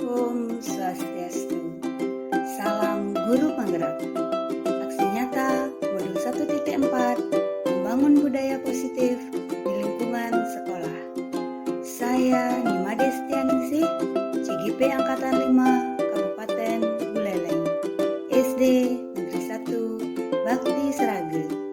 Om Swastiastu. Salam Guru Penggerak. Aksi nyata modul 1.4 membangun budaya positif di lingkungan sekolah. Saya Nima Destianingsih, CGP Angkatan 5, Kabupaten Buleleng, SD Negeri 1, Bakti Srage.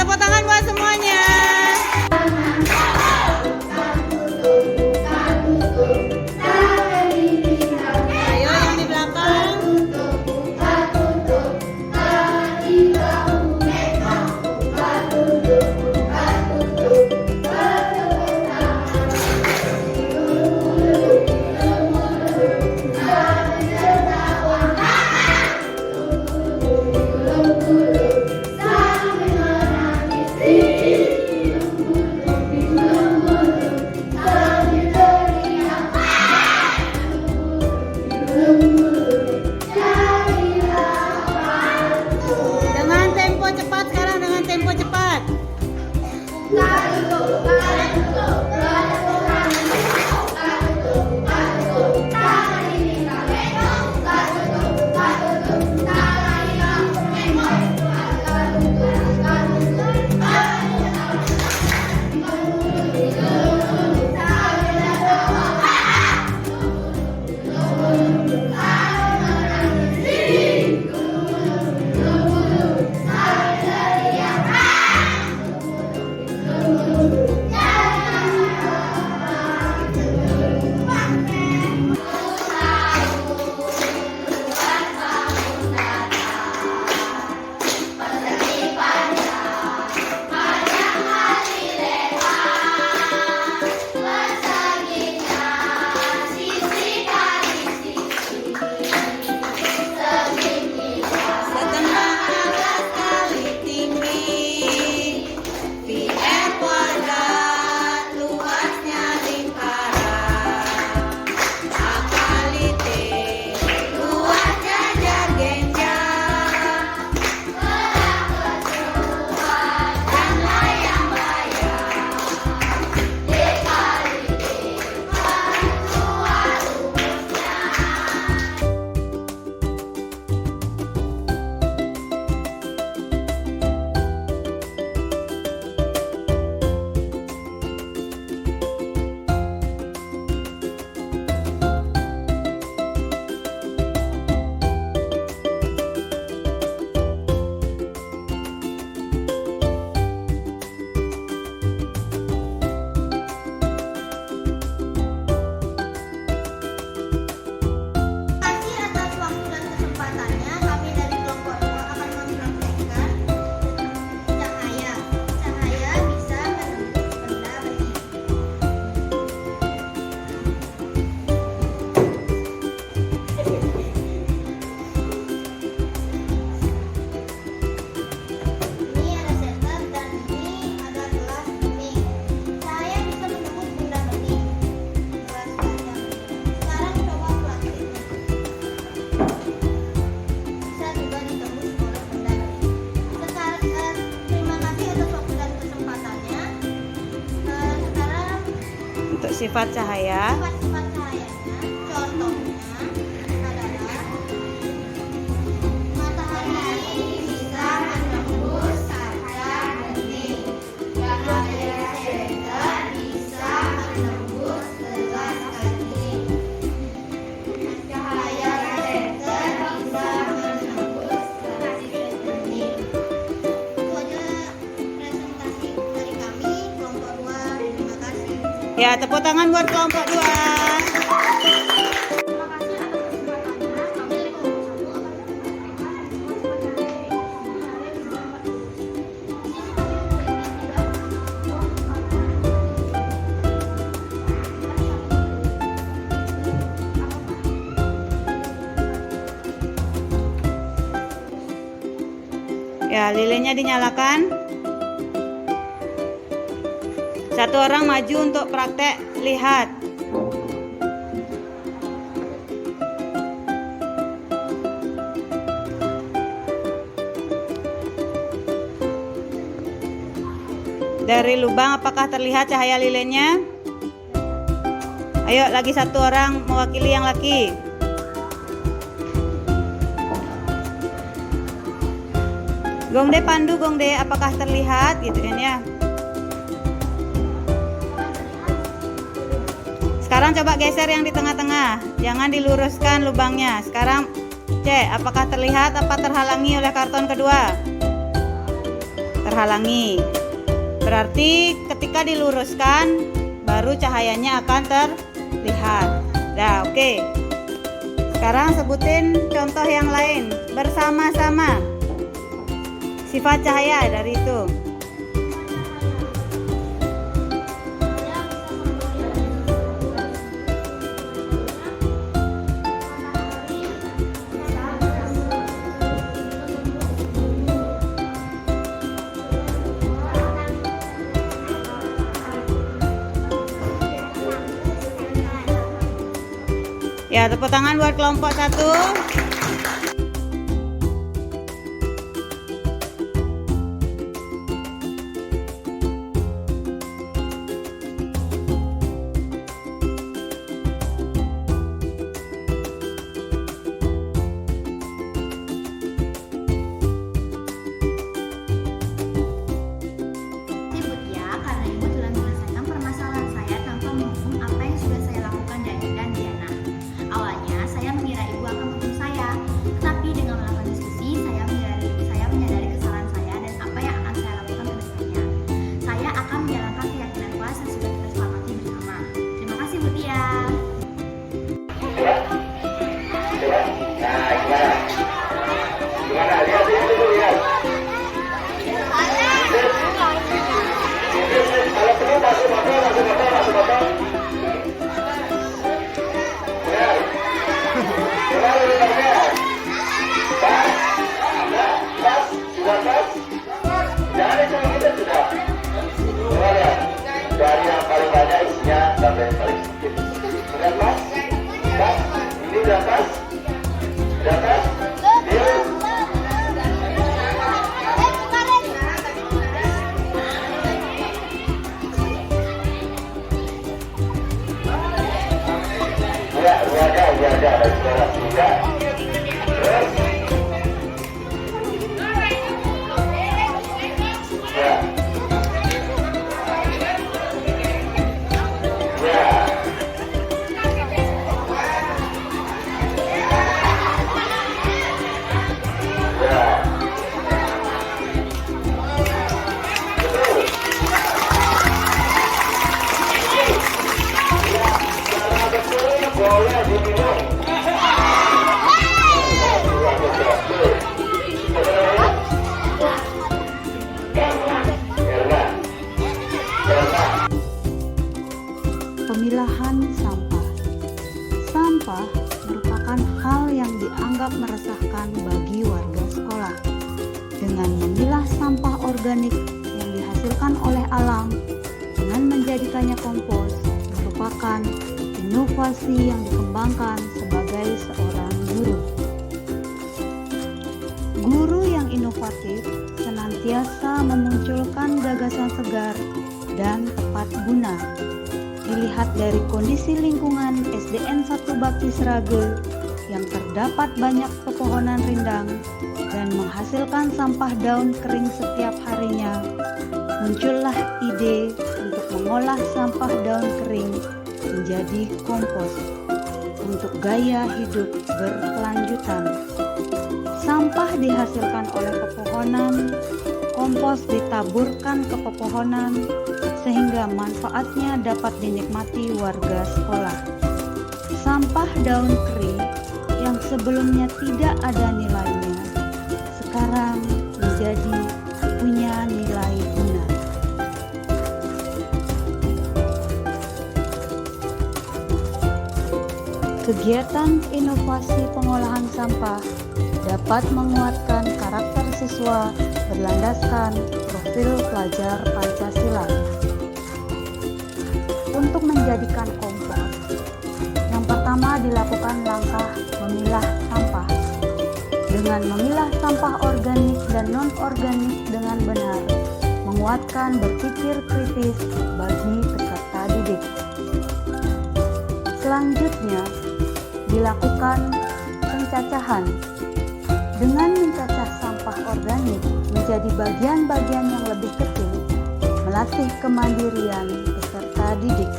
tepuk tangan buat semuanya. Ayo yang di belakang. Dengan tempo cepat sekarang, dengan tempo cepat. Untuk sifat cahaya. Sifat cahayanya, contohnya adalah matahari bisa menembus kaca bening, cahaya senter bisa menembus gelas kancing, cahaya senter bisa menembus plastik bening. Itu aja presentasi dari kami kelompok 2. Terima kasih. Ya, tepuk tangan buat kelompok 2. Terima kasih atas kesempatannya. Kami dari kelompok 1 Ya, lilinnya dinyalakan. Satu orang maju untuk praktek lihat. Dari lubang apakah terlihat cahaya lilinnya? Ayo, lagi satu orang mewakili yang laki. Gongde Pandu, Gongde, apakah terlihat gitu kan ya? Sekarang coba geser yang di tengah-tengah, jangan diluruskan lubangnya. Sekarang cek apakah terlihat apa terhalangi oleh karton kedua. terhalangi. Berarti ketika diluruskan baru cahayanya akan terlihat. Nah, oke. Sekarang sebutin contoh yang lain bersama-sama. Sifat cahaya dari itu. Ya, tepuk tangan buat kelompok 1. Ibu ya, karena Ibu telah menyelesaikan permasalahan saya tanpa menghukum apa yang sudah saya lakukan dan Diana. Awalnya saya mengira Ibu akan menghukum saya, tetapi dengan melakukan diskusi saya menyadari kesalahan saya dan apa yang akan saya lakukan ke depannya. Saya akan menjalankan keyakinan kelas yang sudah kita sepakati bersama. Terima kasih Bu Tia. Gimana? Lihat dulu ya. Kalau perlu masuk motor. Benar. Benar. Pas. Sudah pas. Jangan cuma kita sudah. Benar ya? Dari yang paling banyak isinya sampai yang paling sedikit. Sudah pas? Pas? Ini sudah pas? Sudah pas? Deal? Ya, ada sekarang juga. Terus, ya, boleh diminum. Pemilahan sampah. Sampah merupakan hal yang dianggap meresahkan bagi warga sekolah. Dengan memilah sampah organik yang dihasilkan oleh alam dengan menjadikannya kompos merupakan inovasi yang dikembangkan sebagai seorang guru. Guru yang inovatif senantiasa memunculkan gagasan segar dan tepat guna. Dilihat dari kondisi lingkungan SDN 1 Bakti Srage yang terdapat banyak pepohonan rindang dan menghasilkan sampah daun kering setiap harinya, muncullah ide untuk mengolah sampah daun kering menjadi kompos untuk gaya hidup berkelanjutan. Sampah dihasilkan oleh pepohonan, kompos ditaburkan ke pepohonan sehingga manfaatnya dapat dinikmati warga sekolah. Sampah daun kering yang sebelumnya tidak ada nilainya sekarang menjadi punya nilai guna. Kegiatan inovasi pengolahan sampah dapat menguatkan karakter siswa berlandaskan profil pelajar Pancasila. Untuk menjadikan kompos, yang pertama dilakukan langkah memilah sampah. Dengan memilah sampah organik dan non-organik dengan benar, menguatkan berpikir kritis bagi peserta didik. Selanjutnya, dilakukan pencacahan. Dengan mencacah sampah organik menjadi bagian-bagian yang lebih kecil, melatih kemandirian peserta didik.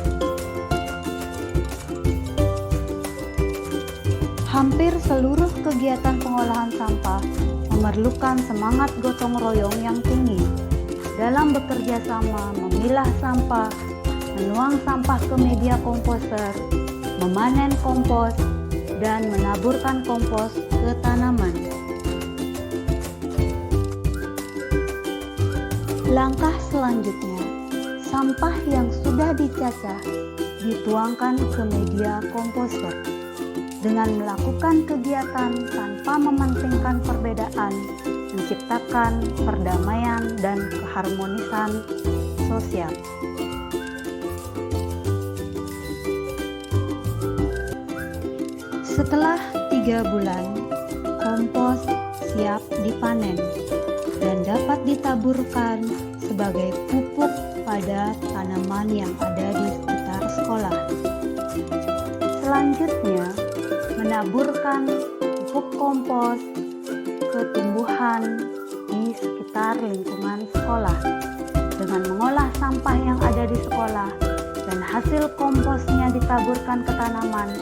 Hampir seluruh kegiatan pengolahan sampah memerlukan semangat gotong royong yang tinggi dalam bekerja sama memilah sampah, menuang sampah ke media komposter, memanen kompos, dan menaburkan kompos ke tanaman. Langkah selanjutnya, sampah yang sudah dicacah dituangkan ke media komposter. Dengan melakukan kegiatan tanpa mementingkan perbedaan, menciptakan perdamaian dan keharmonisan sosial. Setelah 3 bulan, kompos siap dipanen dan dapat ditaburkan sebagai pupuk pada tanaman yang ada di sekitar sekolah. Selanjutnya, menaburkan pupuk kompos ke tumbuhan di sekitar lingkungan sekolah dengan mengolah sampah yang ada di sekolah dan hasil komposnya ditaburkan ke tanaman,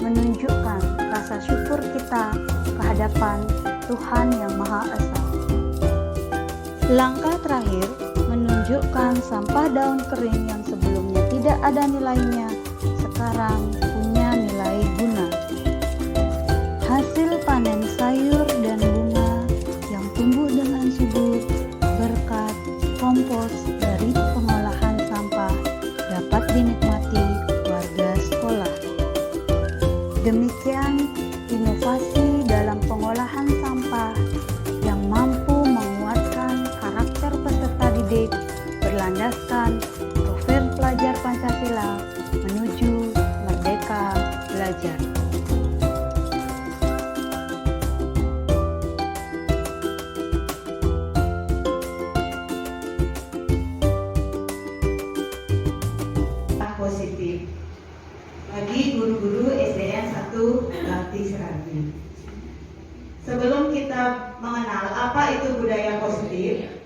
menunjukkan rasa syukur kita kehadapan Tuhan Yang Maha Esa. Langkah terakhir, menunjukkan sampah daun kering yang sebelumnya tidak ada nilainya, sekarang punya nilai guna. Hasil panen sayur dan bunga yang tumbuh dengan subur berkat kompos dari pengolahan sampah dapat dinikmati warga sekolah. Demikian inovasi dalam pengolahan sampah yang mampu menguatkan karakter peserta didik berlandaskan profil pelajar Pancasila menuju merdeka belajar. Positif bagi guru-guru SDN 1 Bakti Serabi. Sebelum kita mengenal apa itu budaya positif,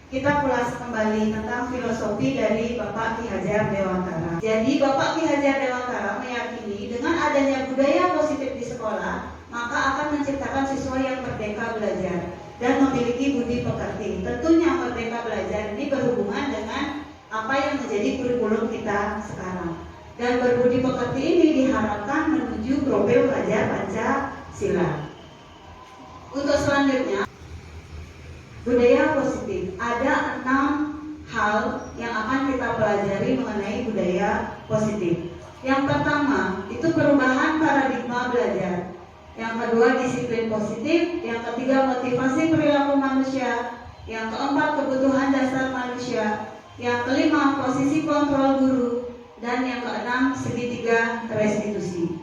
kita ulas kembali tentang filosofi dari Bapak Ki Hajar Dewantara. Jadi Bapak Ki Hajar Dewantara meyakini dengan adanya budaya positif di sekolah, maka akan menciptakan siswa yang merdeka belajar dan memiliki budi pekerti. Tentunya merdeka belajar ini berhubungan dengan apa yang menjadi kurikulum kita sekarang. Dan berbudi pekerti ini diharapkan menuju profil pelajar Pancasila. Untuk selanjutnya, budaya positif. Ada 6 hal yang akan kita pelajari mengenai budaya positif. Yang pertama, itu perubahan paradigma belajar. Yang kedua, disiplin positif. Yang ketiga, motivasi perilaku manusia. Yang keempat, kebutuhan dasar manusia. Yang kelima, posisi kontrol guru. Dan yang keenam, segitiga restitusi.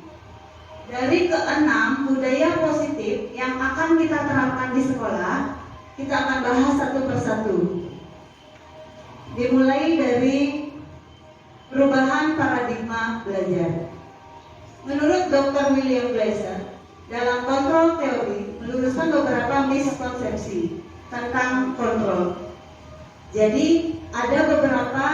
Dari keenam budaya positif yang akan kita terapkan di sekolah, kita akan bahas satu persatu. Dimulai dari perubahan paradigma belajar. Menurut Dr. William Glasser, dalam kontrol teori meluruskan beberapa miskonsepsi tentang kontrol. Jadi ada beberapa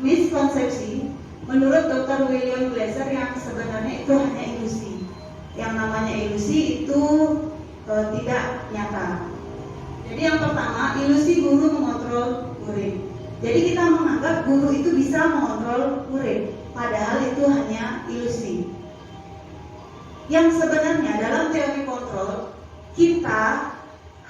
miskonsepsi menurut Dr. William Glasser yang sebenarnya itu hanya ilusi. Yang namanya ilusi itu tidak nyata. Jadi yang pertama, ilusi guru mengontrol murid. Jadi kita menganggap guru itu bisa mengontrol murid, padahal itu hanya ilusi. Yang sebenarnya dalam teori kontrol, kita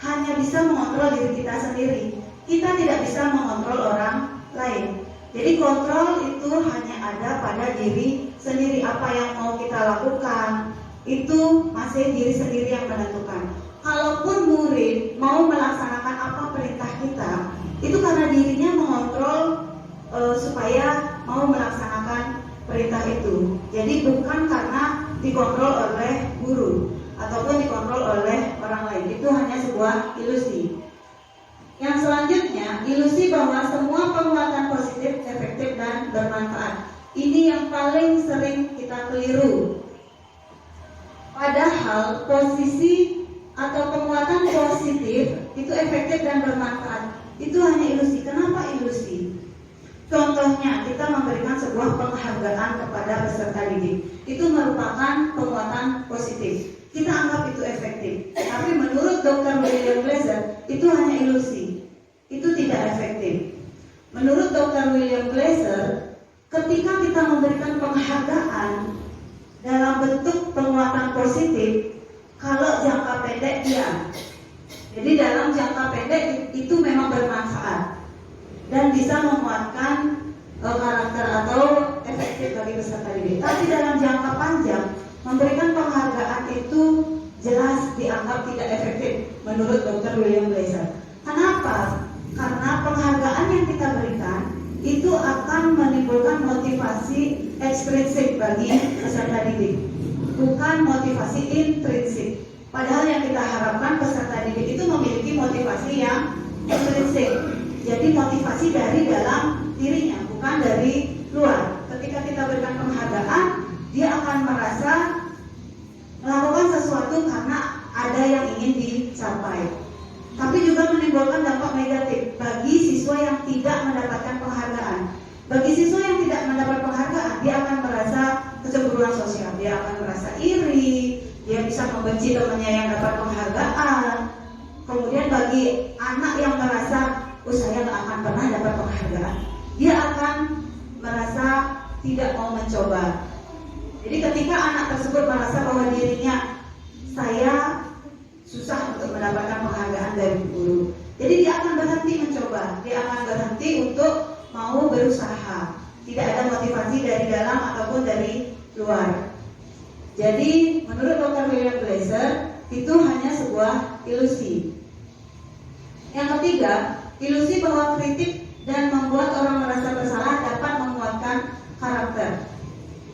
hanya bisa mengontrol diri kita sendiri. Kita tidak bisa mengontrol orang lain. Jadi kontrol itu hanya ada pada diri sendiri. Apa yang mau kita lakukan itu masih diri sendiri yang menentukan. Kalaupun murid mau melaksanakan apa perintah kita, itu karena dirinya mengontrol supaya mau melaksanakan perintah itu. Jadi bukan karena dikontrol oleh guru ataupun dikontrol oleh orang lain. Itu hanya sebuah ilusi. Yang selanjutnya, ilusi bahwa semua penguatan positif, efektif, dan bermanfaat. Ini yang paling sering kita keliru. Padahal posisi atau penguatan positif itu efektif dan bermanfaat. Itu hanya ilusi. Kenapa ilusi? Contohnya, kita memberikan sebuah penghargaan kepada peserta didik. Itu merupakan penguatan positif. Kita anggap itu efektif. Tapi menurut Dr. William Glasser, itu hanya ilusi. Itu tidak efektif. Menurut Dr. William Glasser, ketika kita memberikan penghargaan dalam bentuk penguatan positif, kalau jangka pendek iya. Jadi dalam jangka pendek itu memang bermanfaat dan bisa menguatkan karakter atau efektif bagi peserta didik. Tapi dalam jangka panjang, memberikan penghargaan itu jelas dianggap tidak efektif menurut Dr. William Glasser. Kenapa? Karena penghargaan yang kita berikan itu akan menimbulkan motivasi ekstrinsik bagi peserta didik, bukan motivasi intrinsik. Padahal yang kita harapkan peserta didik itu memiliki motivasi yang intrinsik. Jadi motivasi dari dalam dirinya, bukan dari luar. Ketika kita berikan penghargaan, dia akan merasa melakukan sesuatu karena ada yang ingin dicapai. Tapi juga menimbulkan dampak negatif bagi siswa yang tidak mendapatkan penghargaan. Bagi siswa yang tidak mendapat penghargaan, dia akan merasa kecemburuan sosial, dia akan merasa iri, dia bisa membenci temannya yang dapat penghargaan. Kemudian bagi anak yang merasa, saya nggak akan pernah dapat penghargaan, dia akan merasa tidak mau mencoba. Jadi ketika anak tersebut merasa bahwa dirinya, saya susah untuk mendapatkan penghargaan dari guru, jadi dia akan berhenti mencoba, dia akan berhenti untuk mau berusaha. Tidak ada motivasi dari dalam ataupun dari luar. Jadi menurut Dr. William Glasser itu hanya sebuah ilusi. Yang ketiga, ilusi bahwa kritik dan membuat orang merasa bersalah dapat menguatkan karakter.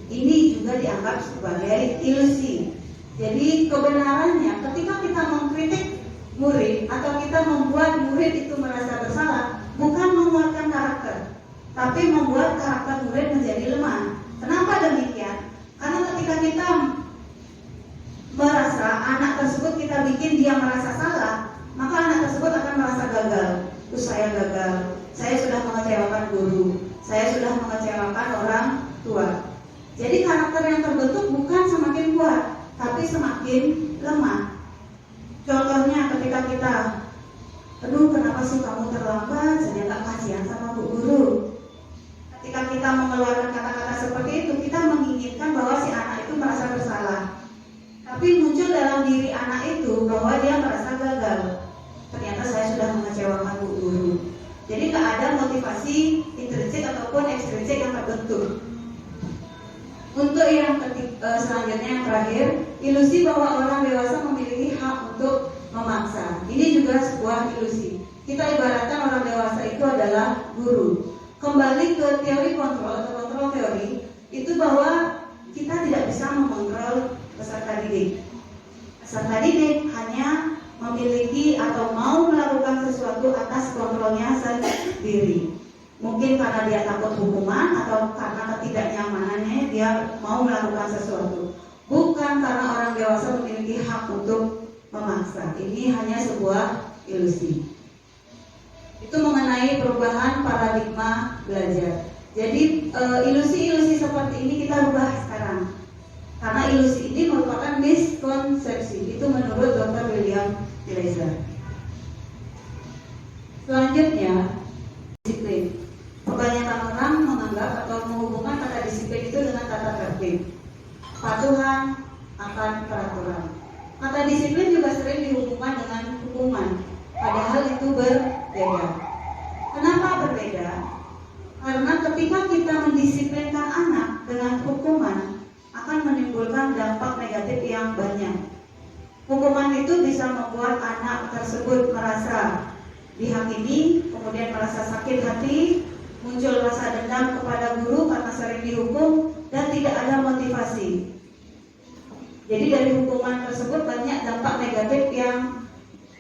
Ini juga dianggap sebagai ilusi. Jadi kebenarannya ketika kita mengkritik murid atau kita membuat murid itu merasa bersalah, bukan menguatkan karakter, tapi membuat karakter murid menjadi lemah. Kenapa demikian? Karena ketika kita merasa anak tersebut kita bikin dia merasa salah, maka anak tersebut akan merasa gagal. Saya gagal, saya sudah mengecewakan guru, saya sudah mengecewakan orang tua. Jadi karakter yang terbentuk bukan semakin kuat, tapi semakin lemah. Contohnya ketika kita, aduh kenapa sih kamu terlambat, saya nggak kasihan sama bu guru. Ketika kita mengeluarkan kata-kata seperti itu, kita menginginkan bahwa si anak itu merasa bersalah. Tapi muncul dalam diri anak itu bahwa dia merasa gagal. Ternyata saya sudah mengecewakan bu guru. Jadi nggak ada motivasi intrinsik ataupun ekstrinsik yang terbentuk. Untuk yang selanjutnya yang terakhir, ilusi bahwa orang dewasa memiliki hak untuk memaksa. Ini juga sebuah ilusi. Kita ibaratkan orang dewasa itu adalah guru. Kembali ke teori kontrol atau kontrol teori, itu bahwa kita tidak bisa mengontrol peserta didik. Peserta didik hanya memiliki atau mau melakukan sesuatu atas kontrolnya sendiri. Mungkin karena dia takut hukuman atau karena ketidaknyamanannya dia mau melakukan sesuatu. Bukan karena orang dewasa memiliki hak untuk memaksa. Ini hanya sebuah ilusi. Itu mengenai perubahan paradigma belajar. Jadi ilusi-ilusi seperti ini kita rubah sekarang. Karena ilusi ini merupakan miskonsepsi. Itu menurut Dr. William Glasser. Selanjutnya, disiplin. Kebanyakan orang menganggap atau menghubungkan kata disiplin itu dengan tata tertib, kepatuhan akan peraturan. Kata disiplin juga sering dihubungkan dengan hukuman, padahal itu berbeda. Kenapa berbeda? Karena ketika kita mendisiplinkan anak dengan hukuman akan menimbulkan dampak negatif yang banyak. Hukuman itu bisa membuat anak tersebut merasa dihakimi, kemudian merasa sakit hati, muncul rasa dendam kepada guru karena sering dihukum dan tidak ada motivasi. Jadi dari hukuman tersebut banyak dampak negatif yang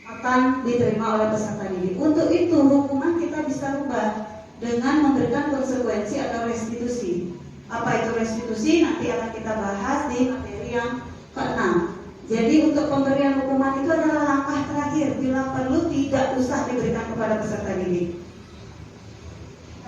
akan diterima oleh peserta didik. Untuk itu hukuman kita bisa rubah dengan memberikan konsekuensi atau restitusi. Apa itu restitusi? Nanti akan kita bahas di materi yang ke-6. Jadi untuk pemberian hukuman itu adalah langkah terakhir. Bila perlu tidak usah diberikan kepada peserta didik.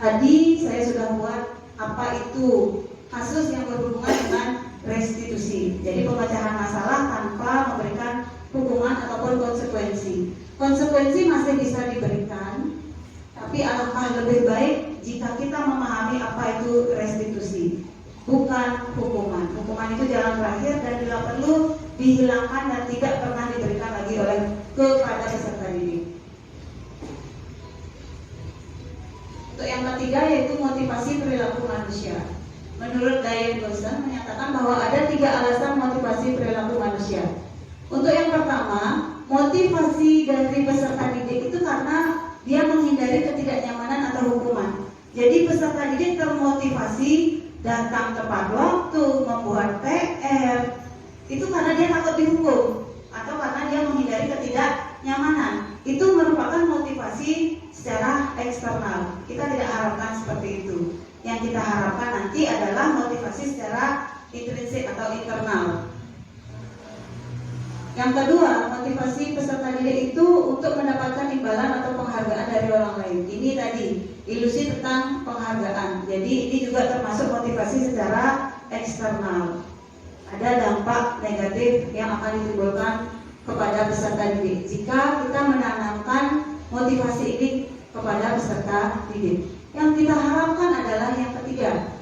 Tadi saya sudah buat apa itu kasus yang berhubungan dengan restitusi. Jadi pemecahan masalah tanpa memberikan hukuman ataupun konsekuensi. Konsekuensi masih bisa diberikan, tapi alangkah lebih baik jika kita memahami apa itu restitusi, bukan hukuman. Hukuman itu jalan terakhir dan bila perlu dihilangkan dan tidak pernah diberikan lagi oleh kepada peserta didik. Untuk yang ketiga yaitu motivasi perilaku manusia. Menurut Diane Gosden menyatakan bahwa ada 3 alasan motivasi perilaku manusia. Untuk yang pertama, motivasi dari peserta didik itu karena dia menghindari ketidaknyamanan atau hukuman. Jadi peserta didik termotivasi datang tepat waktu, membuat PR, itu karena dia takut dihukum atau karena dia menghindari ketidaknyamanan. Itu merupakan motivasi secara eksternal. Kita tidak harapkan seperti itu. Yang kita harapkan nanti adalah motivasi secara intrinsik atau internal. Yang kedua, motivasi peserta didik itu untuk mendapatkan imbalan atau penghargaan dari orang lain. Ini tadi, ilusi tentang penghargaan. Jadi ini juga termasuk motivasi secara eksternal. Ada dampak negatif yang akan ditimbulkan kepada peserta didik jika kita menanamkan motivasi ini kepada peserta didik. Yang kita harapkan adalah yang ketiga,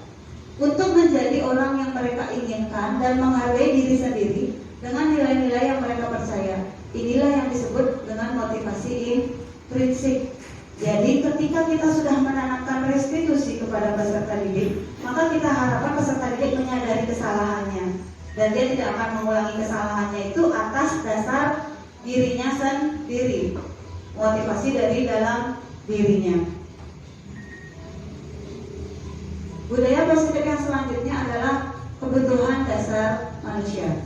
untuk menjadi orang yang mereka inginkan dan menghargai diri sendiri dengan nilai-nilai yang mereka percaya. Inilah yang disebut dengan motivasi intrinsik. Jadi ketika kita sudah menanamkan restitusi kepada peserta didik, maka kita harapkan peserta didik menyadari kesalahannya dan dia tidak akan mengulangi kesalahannya itu atas dasar dirinya sendiri. Motivasi dari dalam dirinya. Budaya positif yang selanjutnya adalah kebutuhan dasar manusia.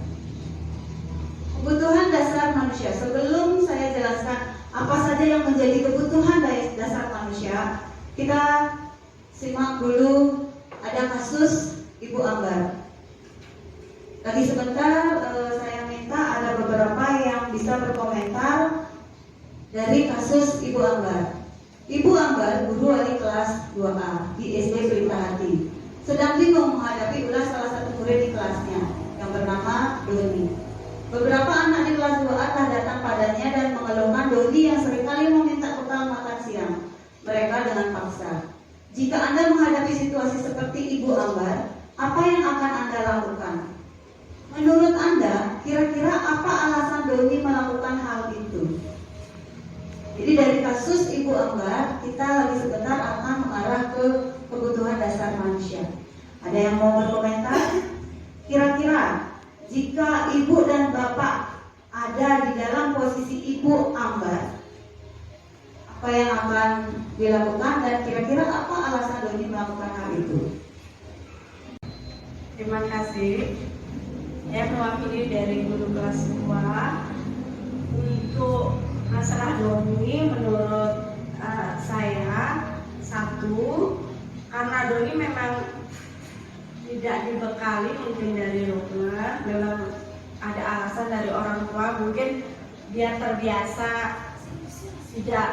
Kebutuhan dasar manusia. Sebelum saya jelaskan apa saja yang menjadi kebutuhan dasar manusia, kita simak dulu ada kasus Ibu Ambar. Lagi sebentar saya minta ada beberapa yang bisa berkomentar dari kasus Ibu Ambar. Ibu Ambar, guru wali kelas 2A di SD Pelita Hati, sedang bingung menghadapi ulah salah satu murid di kelasnya yang bernama Doni. Beberapa anak di kelas 2A telah datang padanya dan mengeluhkan Doni yang seringkali meminta bekal makan siang mereka dengan paksa. Jika Anda menghadapi situasi seperti Ibu Ambar, apa yang akan Anda lakukan? Menurut Anda, kira-kira apa alasan Doni melakukan hal itu? Jadi dari kasus Ibu Ambar, kita lagi sebentar akan mengarah ke kebutuhan dasar manusia. Ada yang mau berkomentar? Kira-kira jika ibu dan bapak ada di dalam posisi Ibu Ambar, apa yang akan dilakukan dan kira-kira apa alasan Doni melakukan hal itu? Terima kasih. Saya mewakili dari guru kelas 2 untuk masalah Doni. Menurut saya, satu, karena Doni memang tidak dibekali mungkin dari rumah, memang ada alasan dari orang tua, mungkin dia terbiasa tidak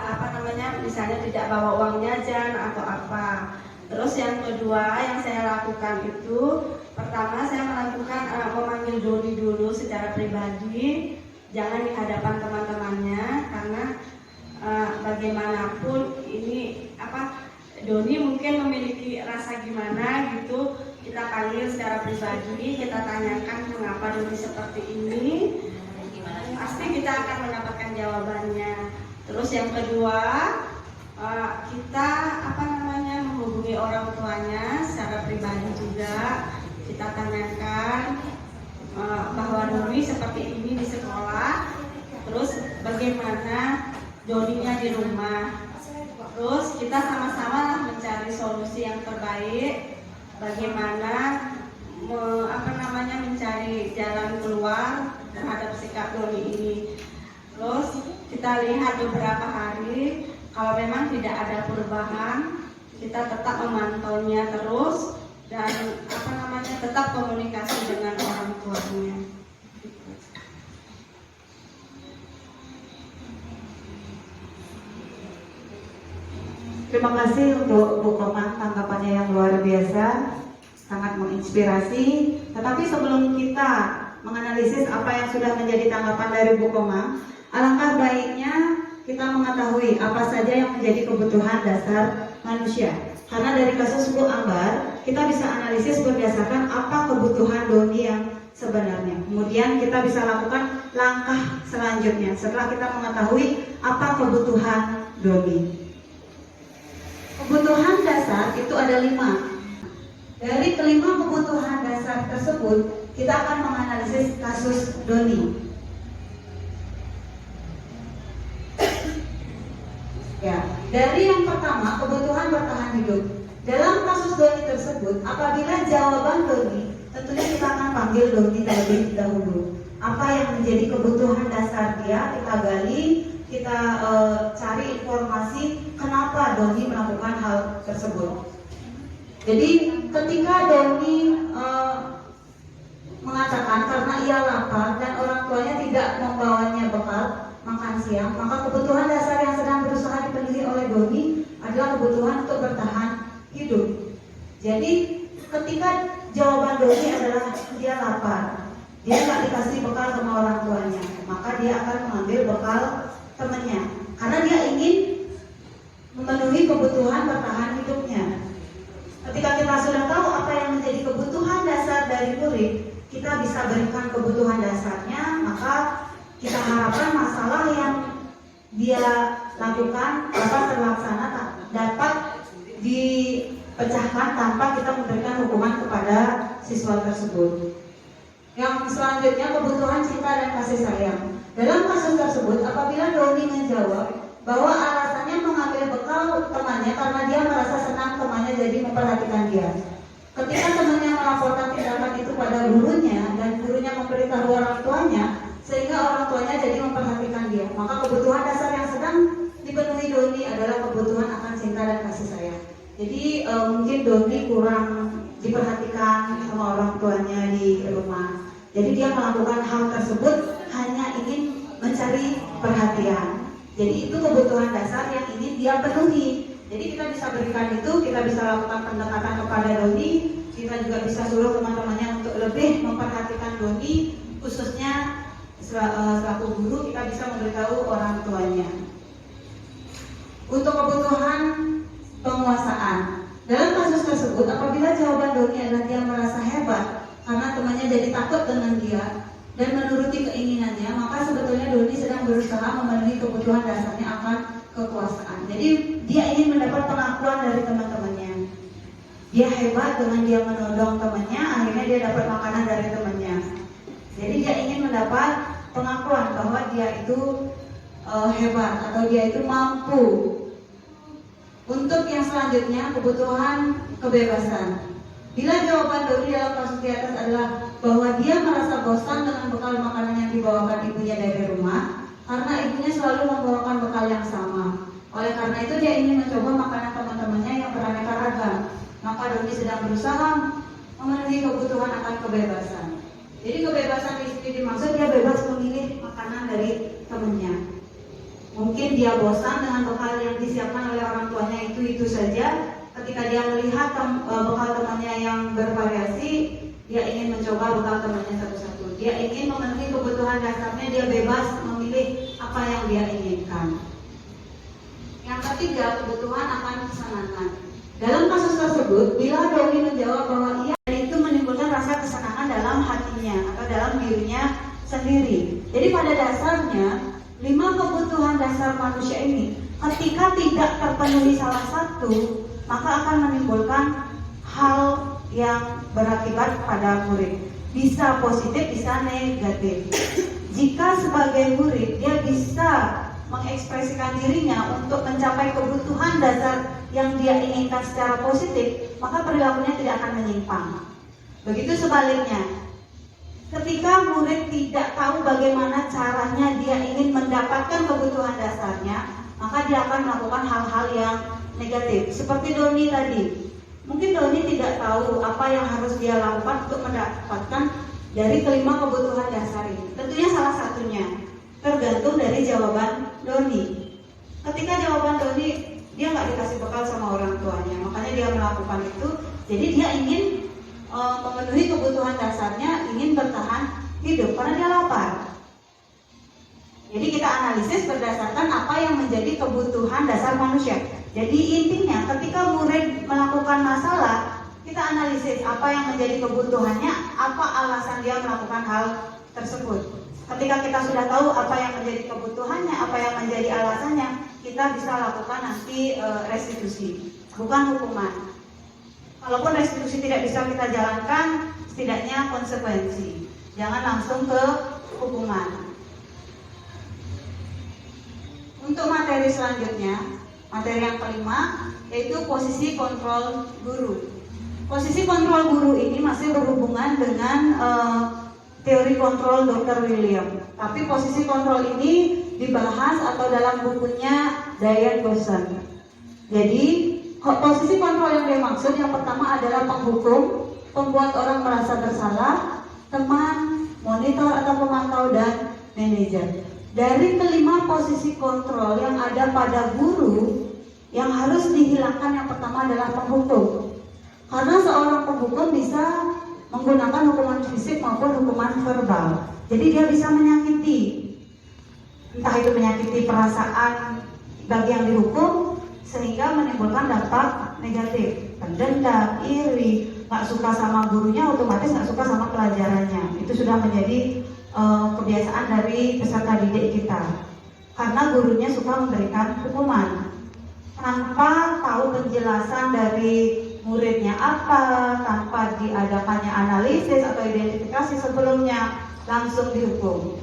misalnya tidak bawa uang jajan atau apa. Terus yang kedua yang saya lakukan itu, pertama saya melakukan memanggil Doni dulu secara pribadi, jangan di hadapan teman-temannya, karena bagaimanapun ini Doni mungkin memiliki rasa gimana gitu. Kita panggil secara pribadi, kita tanyakan mengapa Doni seperti ini, pasti kita akan mendapatkan jawabannya. Terus yang kedua, kita menghubungi orang tuanya secara pribadi juga. Kita tanyakan bahwa Doni seperti ini di sekolah, terus bagaimana Doninya di rumah. Terus kita sama-sama mencari solusi yang terbaik, bagaimana mencari jalan keluar terhadap sikap Doni ini. Terus kita lihat beberapa hari, kalau memang tidak ada perubahan, kita tetap memantaunya terus dan tetap komunikasi dengan orang tuanya. Terima kasih untuk Bu Komang, tanggapannya yang luar biasa, sangat menginspirasi. Tetapi sebelum kita menganalisis apa yang sudah menjadi tanggapan dari Bu Komang, alangkah baiknya kita mengetahui apa saja yang menjadi kebutuhan dasar manusia. Karena dari kasus Bu Ambar, kita bisa analisis berdasarkan apa kebutuhan Doni yang sebenarnya. Kemudian kita bisa lakukan langkah selanjutnya setelah kita mengetahui apa kebutuhan Doni. Kebutuhan dasar itu ada 5. Dari kelima kebutuhan dasar tersebut, kita akan menganalisis kasus Doni. Ya, dari yang pertama, kebutuhan bertahan hidup. Dalam kasus Doni tersebut, apabila jawaban Doni, tentunya kita akan panggil Doni terlebih dahulu. Apa yang menjadi kebutuhan dasar dia, kita gali, kita cari informasi kenapa Doni melakukan hal tersebut. Jadi ketika Doni mengatakan karena ia lapar dan orang tuanya tidak membawanya bekal makan siang, maka kebutuhan dasar yang sedang berusaha dipenuhi oleh Doni adalah kebutuhan untuk bertahan hidup. Jadi ketika jawaban Doni adalah dia lapar, dia nggak dikasih bekal sama orang tuanya, maka dia akan mengambil bekal temannya karena dia ingin memenuhi kebutuhan bertahan hidupnya. Ketika kita sudah tahu apa yang menjadi kebutuhan dasar dari murid, kita bisa berikan kebutuhan dasarnya, maka kita harapkan masalah yang dia lakukan dapat terlaksana, dapat dipecahkan tanpa kita memberikan hukuman kepada siswa tersebut. Yang selanjutnya, kebutuhan cinta dan kasih sayang. Dalam kasus tersebut, apabila Doni menjawab bahwa alasannya mengambil bekal temannya karena dia merasa senang temannya jadi memperhatikan dia. Ketika temannya melaporkan tindakan itu pada gurunya dan gurunya memberitahu orang tuanya, sehingga orang tuanya jadi memperhatikan dia, maka kebutuhan dasar yang sedang dipenuhi Doni adalah kebutuhan akan cinta dan kasih sayang. Jadi mungkin Doni kurang diperhatikan sama orang tuanya di rumah. Jadi dia melakukan hal tersebut hanya ingin mencari perhatian. Jadi itu kebutuhan dasar yang ingin dia penuhi. Jadi kita bisa berikan itu, kita bisa lakukan pendekatan kepada Doni, kita juga bisa suruh teman-temannya untuk lebih memperhatikan Doni, khususnya selaku guru kita bisa memberitahu orang tuanya. Untuk kebutuhan penguasaan, dalam kasus tersebut apabila jawaban Doni adalah dia merasa hebat karena temannya jadi takut dengan dia dan menuruti keinginannya, maka sebetulnya Doni sedang berusaha memenuhi kebutuhan dasarnya akan kekuasaan. Jadi dia ingin mendapat pengakuan dari teman-temannya. Dia hebat dengan dia menodong temannya, akhirnya dia dapat makanan dari temannya. Jadi dia ingin mendapat pengakuan bahwa dia itu hebat atau dia itu mampu. Untuk yang selanjutnya, kebutuhan kebebasan. Bila jawaban Doni dalam kasus di atas adalah bahwa dia merasa bosan dengan bekal makanan yang dibawakan ibunya dari rumah karena ibunya selalu membawakan bekal yang sama. Oleh karena itu dia ingin mencoba makanan teman-temannya yang beraneka ragam. Maka Doni sedang berusaha memenuhi kebutuhan akan kebebasan. Jadi kebebasan di sini dimaksud dia bebas memilih makanan dari temannya. Mungkin dia bosan dengan bekal yang disiapkan oleh orang tuanya itu saja. Ketika dia melihat bekal temannya yang bervariasi, dia ingin mencoba bekal temannya satu-satu. Dia ingin memenuhi kebutuhan dasarnya, dia bebas memilih apa yang dia inginkan. Yang ketiga, kebutuhan akan kesenangan. Dalam kasus tersebut, bila Doni menjawab bahwa ia itu menimbulkan rasa kesenangan dalam hatinya atau dalam dirinya sendiri. Jadi pada dasarnya 5 kebutuhan dasar manusia ini ketika tidak terpenuhi salah satu, maka akan menimbulkan hal yang berakibat pada murid. Bisa positif, bisa negatif. Jika sebagai murid dia bisa mengekspresikan dirinya untuk mencapai kebutuhan dasar yang dia inginkan secara positif, maka perilakunya tidak akan menyimpang. Begitu sebaliknya, ketika murid tidak tahu bagaimana caranya dia ingin mendapatkan kebutuhan dasarnya, maka dia akan melakukan hal-hal yang negatif. Seperti Doni tadi, mungkin Doni tidak tahu apa yang harus dia lakukan untuk mendapatkan dari kelima kebutuhan dasar ini. Tentunya salah satunya tergantung dari jawaban Doni. Ketika jawaban Doni, dia nggak dikasih bekal sama orang tuanya, makanya dia melakukan itu. Jadi dia ingin memenuhi kebutuhan dasarnya, ingin bertahan hidup karena dia lapar. Jadi kita analisis berdasarkan apa yang menjadi kebutuhan dasar manusia. Jadi intinya ketika murid melakukan masalah, kita analisis apa yang menjadi kebutuhannya, apa alasan dia melakukan hal tersebut. Ketika kita sudah tahu apa yang menjadi kebutuhannya, apa yang menjadi alasannya, kita bisa lakukan nanti restitusi, bukan hukuman. Kalaupun restitusi tidak bisa kita jalankan, setidaknya konsekuensi. Jangan langsung ke hukuman. Untuk materi selanjutnya, materi yang kelima, yaitu posisi kontrol guru. Posisi kontrol guru ini masih berhubungan dengan teori kontrol Dr. William. Tapi posisi kontrol ini dibahas atau dalam bukunya Diane Goshen. Jadi posisi kontrol yang dimaksud yang pertama adalah penghukum, pembuat orang merasa bersalah, teman, monitor atau pemantau, dan manajer. Dari kelima posisi kontrol yang ada pada guru, yang harus dihilangkan yang pertama adalah penghukum. Karena seorang penghukum bisa menggunakan hukuman fisik maupun hukuman verbal. Jadi dia bisa menyakiti, entah itu menyakiti perasaan bagi yang dihukum, sehingga menimbulkan dampak negatif, dendam, iri, nggak suka sama gurunya, otomatis nggak suka sama pelajarannya. Itu sudah menjadi kebiasaan dari peserta didik kita, karena gurunya suka memberikan hukuman tanpa tahu penjelasan dari muridnya apa, tanpa diadakannya analisis atau identifikasi sebelumnya, langsung dihukum.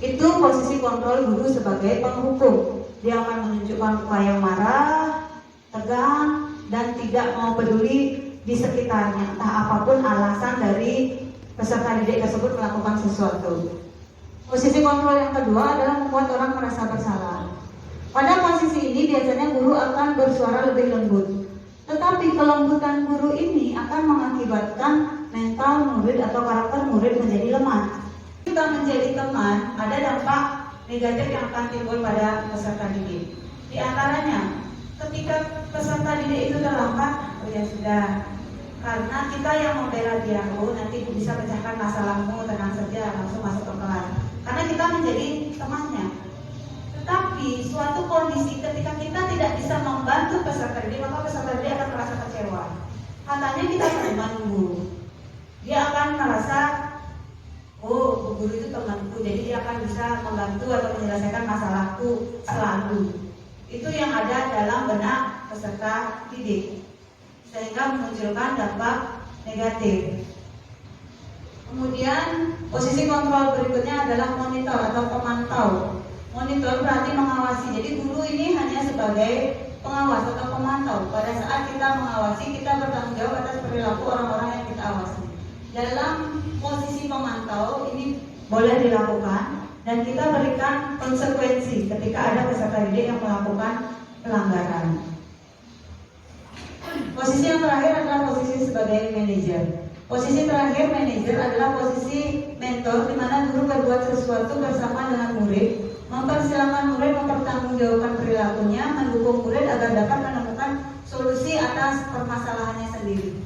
Itu posisi kontrol guru sebagai penghukum. Dia akan menunjukkan muka yang marah, tegang, dan tidak mau peduli di sekitarnya, entah apapun alasan dari peserta didik tersebut melakukan sesuatu. Posisi kontrol yang kedua adalah membuat orang merasa bersalah. Pada posisi ini biasanya guru akan bersuara lebih lembut. Tetapi kelembutan guru ini akan mengakibatkan mental murid atau karakter murid menjadi lemah. Kita menjadi teman, ada dampak negatif yang akan timbul pada peserta didik. Di antaranya, ketika peserta didik itu terlambat, oh ya sudah, karena kita yang membela dia, oh nanti bisa pecahkan masalahmu, tenang saja, langsung masuk ke kelas. Karena kita menjadi temannya. Tetapi suatu kondisi ketika kita tidak bisa membantu peserta didik, maka peserta didik akan merasa kecewa. Katanya kita teman guru, dia akan merasa, oh guru itu temanku, jadi dia akan bisa membantu atau menyelesaikan masalahku selalu. Itu yang ada dalam benak peserta didik, sehingga memunculkan dampak negatif. Kemudian posisi kontrol berikutnya adalah monitor atau pemantau. Monitor berarti mengawasi. Jadi guru ini hanya sebagai pengawas atau pemantau. Pada saat kita mengawasi, kita bertanggung jawab atas perilaku orang-orang yang kita awasi. Dalam posisi pemantau ini boleh dilakukan dan kita berikan konsekuensi ketika ada peserta didik yang melakukan pelanggaran. Posisi yang terakhir adalah posisi sebagai manajer. Posisi terakhir manajer adalah posisi mentor, di mana guru berbuat sesuatu bersama dengan murid, mempersilahkan murid mempertanggungjawabkan perilakunya, mendukung murid agar dapat menemukan solusi atas permasalahannya sendiri.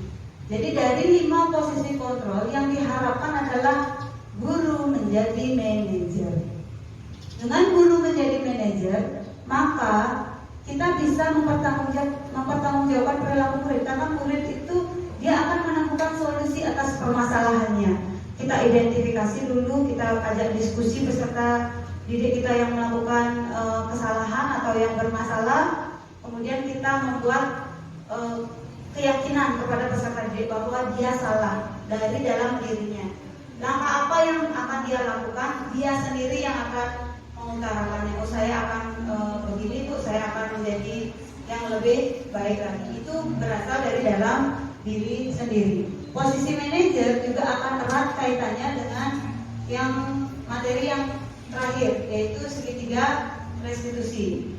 Jadi dari 5 posisi kontrol yang diharapkan adalah guru menjadi manajer. Dengan guru menjadi manajer, maka kita bisa mempertanggungjawabkan perilaku murid, karena murid itu dia akan menemukan solusi atas permasalahannya. Kita identifikasi dulu, kita ajak diskusi beserta didik kita yang melakukan kesalahan atau yang bermasalah. Kemudian kita membuat keyakinan kepada peserta didik bahwa dia salah dari dalam dirinya. Langkah apa yang akan dia lakukan, dia sendiri yang akan mengutarakannya. Oh, saya akan begini, Bu, saya akan menjadi yang lebih baik lagi. Itu berasal dari dalam diri sendiri. Posisi manajer juga akan erat kaitannya dengan yang materi yang terakhir, yaitu segitiga restitusi.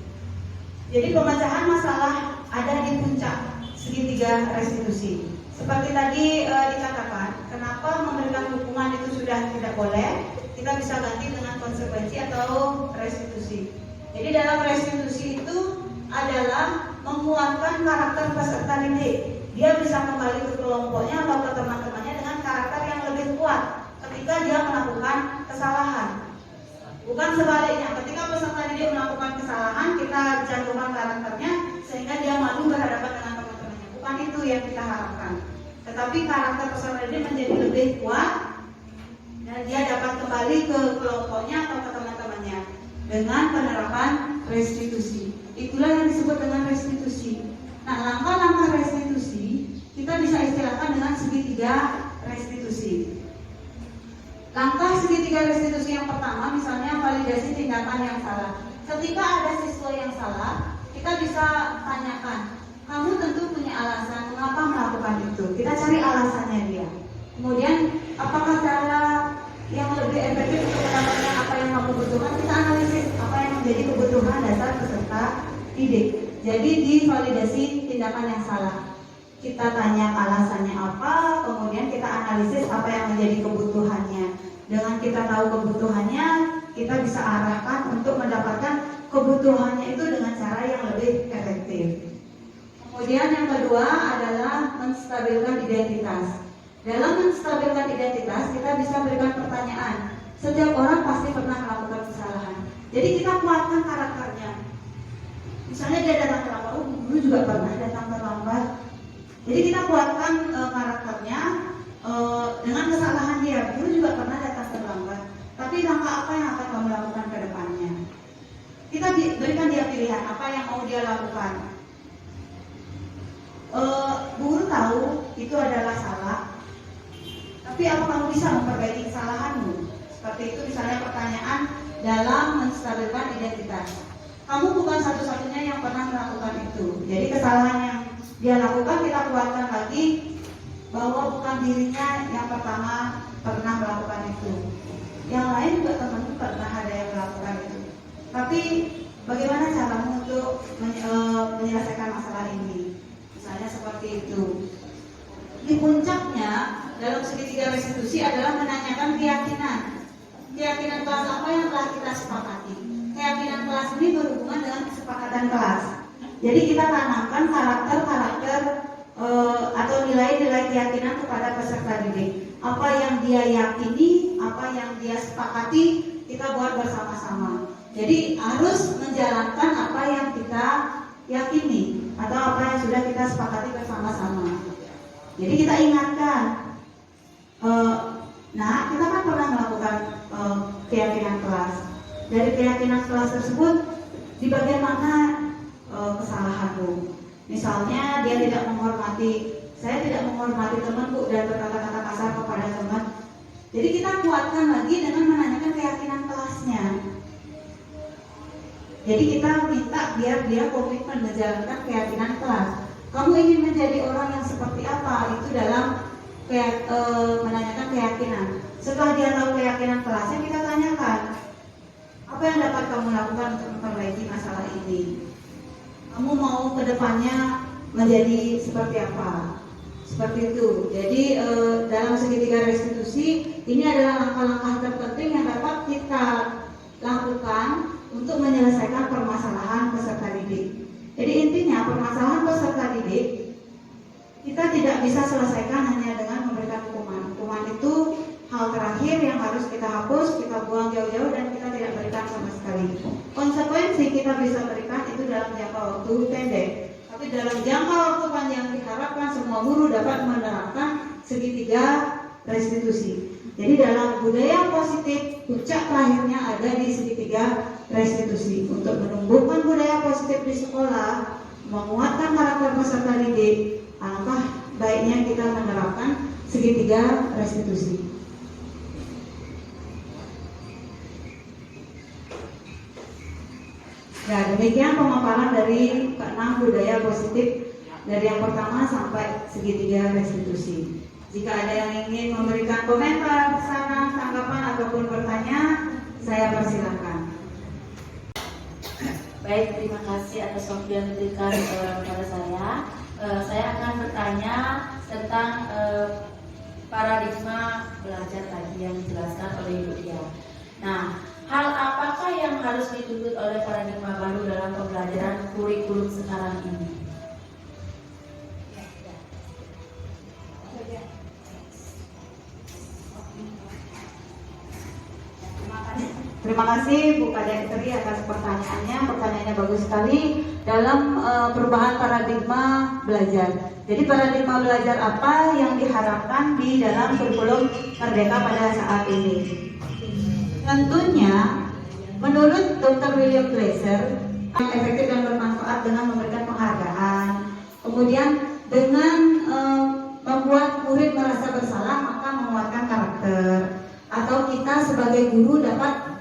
Jadi pemecahan masalah ada di puncak segitiga restitusi. Seperti tadi dikatakan, kenapa memberikan hukuman itu sudah tidak boleh, kita bisa ganti dengan konsekuensi atau restitusi. Jadi dalam restitusi itu adalah menguatkan karakter peserta didik. Dia bisa kembali ke kelompoknya atau ke teman-temannya dengan karakter yang lebih kuat ketika dia melakukan kesalahan. Bukan sebaliknya, ketika peserta didik melakukan kesalahan, kita jatuhkan karakternya sehingga dia malu berhadapan dengan teman-temannya. Bukan itu yang kita harapkan. Tetapi karakter peserta didik menjadi lebih kuat dan dia dapat kembali ke kelompoknya atau ke teman-temannya dengan penerapan restitusi. Itulah yang disebut dengan restitusi. Nah, langkah-langkah restitusi kita bisa istilahkan dengan segitiga restitusi. Langkah segitiga restitusi yang pertama misalnya validasi tindakan yang salah. Ketika ada siswa yang salah, kita bisa tanyakan, kamu tentu punya alasan mengapa melakukan itu. Kita cari alasannya dia. Kemudian, apakah cara yang lebih efektif untuk mendapatkan apa yang kamu butuhkan? Kita analisis apa yang menjadi kebutuhan dasar peserta didik. Jadi divalidasi tindakan yang salah. Kita tanya alasannya apa, kemudian kita analisis apa yang menjadi kebutuhannya. Dengan kita tahu kebutuhannya, kita bisa arahkan untuk mendapatkan kebutuhannya itu dengan cara yang lebih efektif. Kemudian yang kedua adalah menstabilkan identitas. Dalam menstabilkan identitas, kita bisa berikan pertanyaan. Setiap orang pasti pernah melakukan kesalahan. Jadi kita kuatkan karakternya. Misalnya dia datang terlambat, dulu juga pernah datang terlambat. Jadi kita kuatkan karakternya dengan kesalahan dia. Dulu juga pernah datang terlambat. Tapi langkah apa yang akan kamu lakukan ke depannya? Kita berikan dia pilihan apa yang mau dia lakukan. Guru tahu itu adalah salah. Tapi apa kamu bisa memperbaiki kesalahanmu? Seperti itu misalnya pertanyaan dalam menstabilkan identitas. Kamu bukan satu-satunya yang pernah melakukan itu. Jadi kesalahan yang dia lakukan kita kuatkan lagi bahwa bukan dirinya yang pertama pernah melakukan itu. Yang lain juga teman-teman pernah ada yang melakukan itu. Tapi bagaimana caramu untuk menyelesaikan masalah ini? Misalnya seperti itu. Di puncaknya dalam segitiga restitusi adalah menanyakan keyakinan. Keyakinan kelas apa yang telah kita sepakati? Keyakinan kelas ini berhubungan dengan kesepakatan kelas. Jadi kita tanamkan karakter-karakter atau nilai-nilai keyakinan kepada peserta didik. Apa yang dia yakini, apa yang dia sepakati, kita buat bersama-sama. Jadi harus menjalankan apa yang kita yakini atau apa yang sudah kita sepakati bersama-sama. Jadi kita ingatkan, kita kan pernah melakukan keyakinan kelas. Dari keyakinan kelas tersebut, di bagian mana kesalahanmu? Misalnya dia tidak menghormati, saya tidak menghormati temanku dan berkata-kata kasar kepada teman. Jadi kita kuatkan lagi dengan menanyakan keyakinan kelasnya. Jadi kita minta biar dia komitmen menjalankan keyakinan kelas. Kamu ingin menjadi orang yang seperti apa? Itu dalam menanyakan keyakinan. Setelah dia tahu keyakinan kelasnya, kita tanyakan, apa yang dapat kamu lakukan untuk memperbaiki masalah ini? Kamu mau ke depannya menjadi seperti apa? Seperti itu. Jadi dalam segitiga restitusi, ini adalah langkah-langkah terpenting yang dapat kita lakukan untuk menyelesaikan permasalahan peserta didik. Jadi intinya permasalahan peserta didik kita tidak bisa selesaikan hanya dengan memberikan hukuman. Hukuman itu hal terakhir yang harus kita hapus, kita buang jauh-jauh dan kita tidak berikan sama sekali. Konsekuensi kita bisa berikan itu dalam jangka waktu pendek. Tapi dalam jangka waktu panjang diharapkan semua guru dapat menerapkan segitiga restitusi. Jadi dalam budaya positif, puncak terakhirnya ada di segitiga restitusi. Untuk menumbuhkan budaya positif di sekolah, menguatkan karakter peserta didik, alangkah baiknya kita menerapkan segitiga restitusi. Ya, demikian pemaparan dari keenam budaya positif dari yang pertama sampai segitiga restitusi. Jika ada yang ingin memberikan komentar, saran, tanggapan ataupun pertanyaan, saya persilakan. Baik, terima kasih atas waktu yang diberikan kepada saya. Saya akan bertanya tentang paradigma belajar tadi yang dijelaskan oleh Ibu Dia. Nah, hal apakah yang harus dituntut oleh paradigma baru dalam pembelajaran kurikulum sekarang ini? Terima kasih Bu Kadek Sri atas pertanyaannya. Pertanyaannya bagus sekali dalam perubahan paradigma belajar. Jadi paradigma belajar apa yang diharapkan di dalam kurikulum Merdeka pada saat ini? Tentunya menurut Dr. William Glaser yang efektif dan bermanfaat dengan memberikan penghargaan, kemudian dengan membuat murid merasa bersalah maka menguatkan karakter, atau kita sebagai guru dapat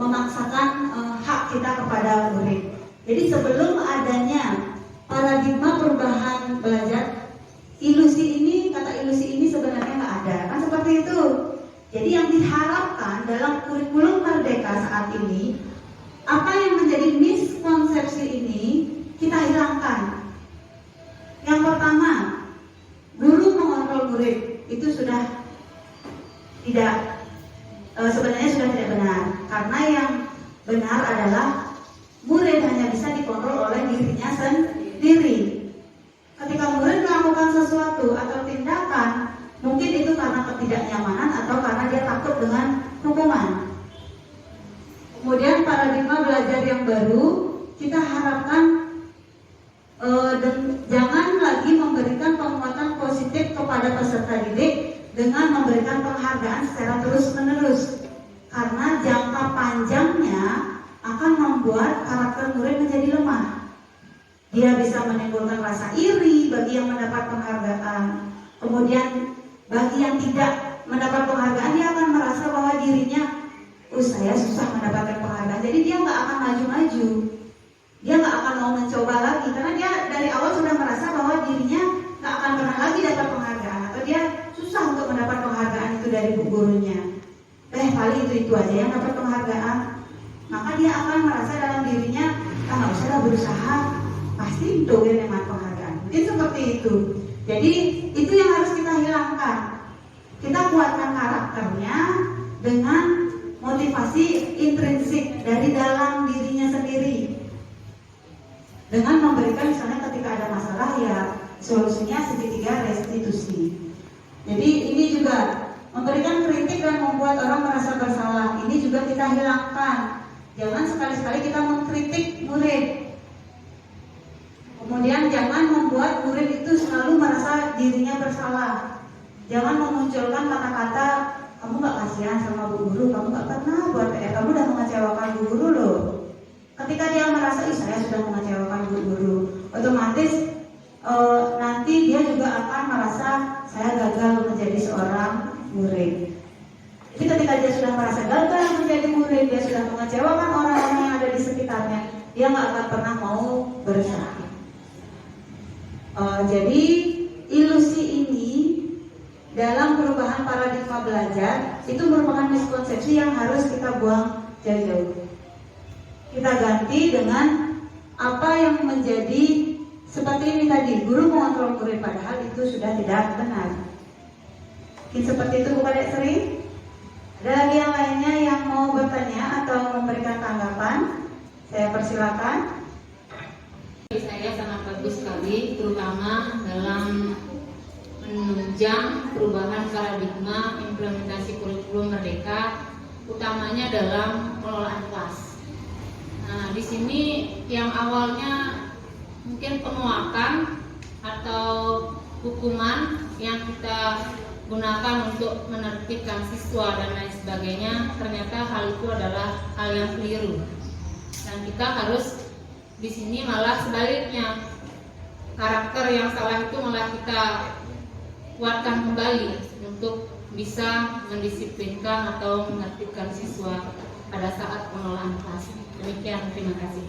memaksakan hak kita kepada murid. Jadi sebelum adanya paradigma perubahan belajar, kata ilusi ini sebenarnya nggak ada, kan seperti itu. Jadi yang diharapkan dalam kurikulum Merdeka saat ini, apa yang menjadi miskonsepsi ini kita hilangkan. Yang pertama, guru mengontrol murid itu sudah tidak, sebenarnya sudah tidak benar. Karena yang benar adalah murid hanya bisa dikontrol oleh dirinya sendiri. Ketika murid melakukan sesuatu atau tindakan, mungkin itu karena ketidaknyamanan atau karena dia takut dengan hukuman. Kemudian paradigma belajar yang baru, kita harapkan jangan lagi memberikan penguatan positif kepada peserta didik dengan memberikan penghargaan secara terus-menerus, karena jangka panjangnya akan membuat karakter murid menjadi lemah. Dia bisa menimbulkan rasa iri bagi yang mendapat penghargaan. Kemudian bagi yang tidak mendapat penghargaan, dia akan merasa bahwa dirinya, saya susah mendapatkan penghargaan. Jadi dia nggak akan maju-maju, dia nggak akan mau mencoba lagi, karena dia dari awal sudah merasa bahwa dirinya nggak akan pernah lagi dapat penghargaan, atau dia susah untuk mendapat penghargaan itu dari bu gurunya. Paling itu aja yang dapat penghargaan, maka dia akan merasa dalam dirinya, nggak usah lah berusaha, pasti doyan yang penghargaan. Mungkin seperti itu. Jadi itu yang harus kita hilangkan. Kita kuatkan karakternya dengan motivasi intrinsik dari dalam dirinya sendiri. Dengan memberikan, misalnya ketika ada masalah, ya solusinya segitiga restitusi. Jadi ini juga memberikan kritik dan membuat orang merasa bersalah. Ini juga kita hilangkan. Jangan sekali-sekali kita mengkritik murid. Kemudian jangan membuat murid itu selalu merasa dirinya bersalah. Jangan memunculkan kata-kata, kamu gak kasihan sama bu guru, kamu gak pernah buat PR, kamu udah mengecewakan bu guru loh. Ketika dia merasa, saya sudah mengecewakan bu guru, otomatis nanti dia juga akan merasa saya gagal menjadi seorang murid. Jadi ketika dia sudah merasa gagal menjadi murid, dia sudah mengecewakan orang-orang yang ada di sekitarnya, dia gak akan pernah mau berusaha. Jadi ilusi ini dalam perubahan paradigma belajar itu merupakan miskonsepsi yang harus kita buang jauh-jauh. Kita ganti dengan apa yang menjadi seperti ini tadi, guru mengontrol murid, padahal itu sudah tidak benar. Mungkin seperti itu Bu Kadek Sri. Ada lagi yang lainnya yang mau bertanya atau memberikan tanggapan? Saya persilakan. Saya sangat bagus sekali, terutama dalam menunjang perubahan paradigma implementasi kurikulum Merdeka, utamanya dalam pengelolaan kelas. Nah, di sini yang awalnya mungkin penguatan atau hukuman yang kita gunakan untuk menertibkan siswa dan lain sebagainya, ternyata hal itu adalah hal yang keliru. Dan kita harus di sini malah sebaliknya, karakter yang salah itu malah kita kuatkan kembali untuk bisa mendisiplinkan atau menertibkan siswa pada saat pengelolaan kelas. Demikian, terima kasih.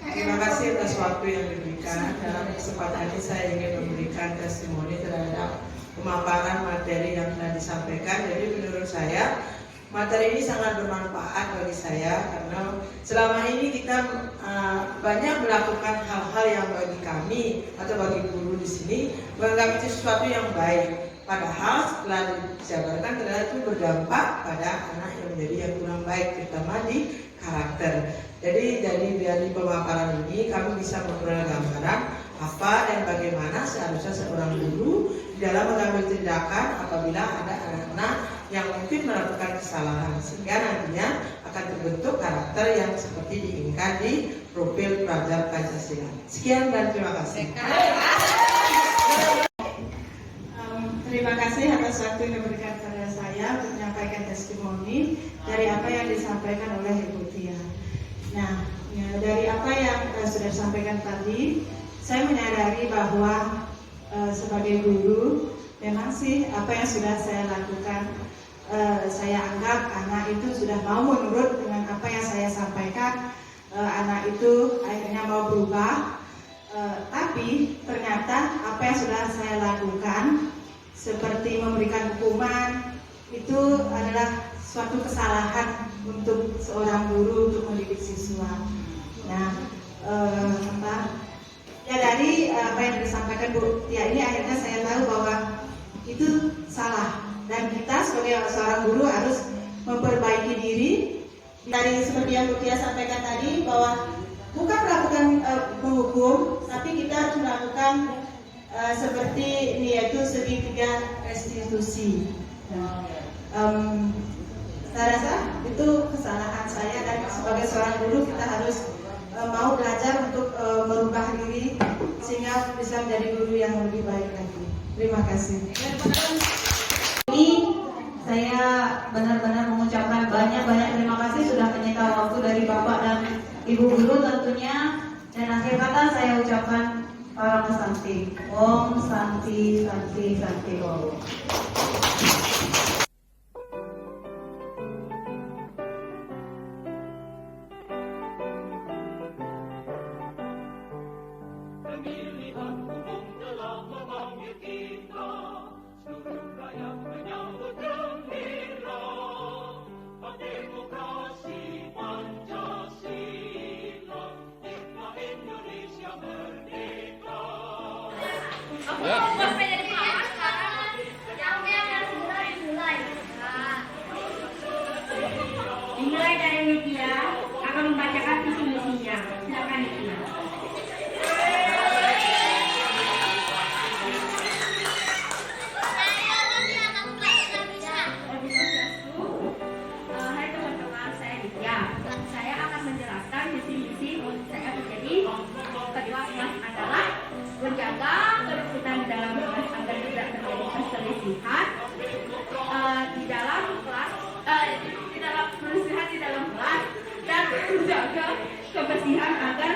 Terima kasih atas waktu yang diberikan. Dalam kesempatan ini saya ingin memberikan testimoni terhadap pemaparan materi yang telah disampaikan. Jadi menurut saya materi ini sangat bermanfaat bagi saya karena selama ini kita banyak melakukan hal-hal yang bagi kami atau bagi guru di sini menganggap itu sesuatu yang baik. Padahal setelah dijabarkan ternyata itu berdampak pada anak yang menjadi yang kurang baik, terutama di karakter. Jadi dari pemaparan ini kami bisa memperoleh gambaran apa dan bagaimana seharusnya seorang guru di dalam mengambil tindakan apabila ada anak-anak yang mungkin melakukan kesalahan, sehingga nantinya akan terbentuk karakter yang seperti diinginkan di profil pelajar Pancasila. Sekian dan terima kasih. Terima kasih atas waktu yang diberikan kepada saya untuk menyampaikan testimoni dari apa yang disampaikan oleh Ibu Tia. Nah, ya, dari apa yang sudah disampaikan tadi, saya menyadari bahwa sebagai guru, memang sih apa yang sudah saya lakukan, saya anggap anak itu sudah mau menurut dengan apa yang saya sampaikan. Anak itu akhirnya mau berubah, tapi ternyata apa yang sudah saya lakukan, seperti memberikan hukuman, itu adalah suatu kesalahan untuk seorang guru untuk mendidik siswa. Nah, dari apa yang disampaikan Bu Tia ini, akhirnya saya tahu bahwa itu salah, dan kita sebagai seorang guru harus memperbaiki diri. Dari seperti yang Bu Tia sampaikan tadi, bahwa bukan melakukan menghukum, tapi kita harus melakukan seperti ini, yaitu segitiga restitusi. Saya rasa itu kesalahan saya, dan sebagai seorang guru kita harus mau belajar untuk merubah diri sehingga bisa menjadi guru yang lebih baik lagi. Terima kasih. Ini saya benar-benar mengucapkan banyak-banyak terima kasih sudah menyita waktu dari Bapak dan Ibu guru tentunya. Dan akhir kata saya ucapkan Para Santi, Om Santi Santi Santi Om. Pemilihan umum telah memanggil kita, seluruh rakyat menyambut gembira. Demokrasi Pancasila, hikmah Indonesia merdeka. Dimulai dari media akan membacakan visi misinya. Silakan Media. Hai teman-teman, saya Lydia. Saya akan menjelaskan misi-misi saya menjadi ketua kelas adalah menjaga kerukunan di dalam kelas agar tidak terjadi perselisihan di dalam kelas, di dalam perselisihan di dalam kelas, dan menjaga kebersihan agar